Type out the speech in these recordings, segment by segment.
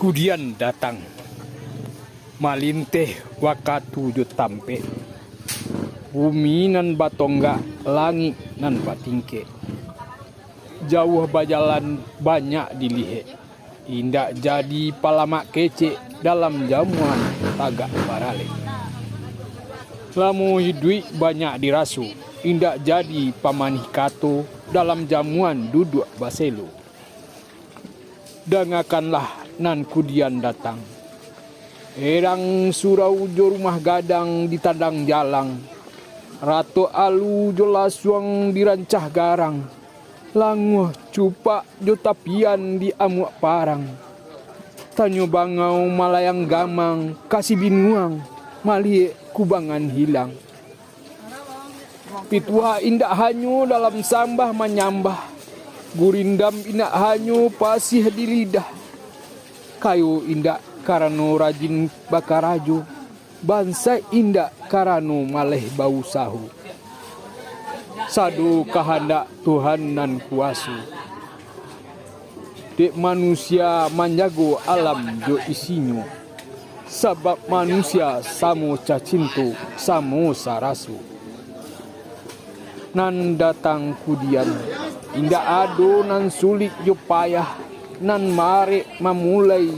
Kudian datang malinteh wakatu jo tampe bumi nan batongga langit nan batingke jauh bajalan banyak dilihe indak jadi palamak kece dalam jamuan tagak barale lamu hidui banyak dirasu indak jadi pamanih kato dalam jamuan duduk baselo dangakanlah nan kudian datang erang surau jo rumah gadang di tadang jalang rato alu jo lasuang dirancah garang languh cupak jo tapian di amuak parang tanyo bangau malayang gamang kasih binuang malie kubangan hilang pituha indak hanyu dalam sambah menyambah gurindam indak hanyu pasih di lidah kayu indak karano rajin bakarajo bangsa indak karano maleh bau sahu sadu kehendak Tuhan nan kuasu dek manusia manjago alam jo isinyo sebab manusia samo cacinto samo sarasu nan datang kudian indak ado nan sulit jo payah nan mare memulai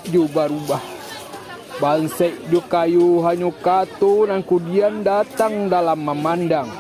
jo barubah bansek jo kayu hanyo kato nan kudian datang dalam memandang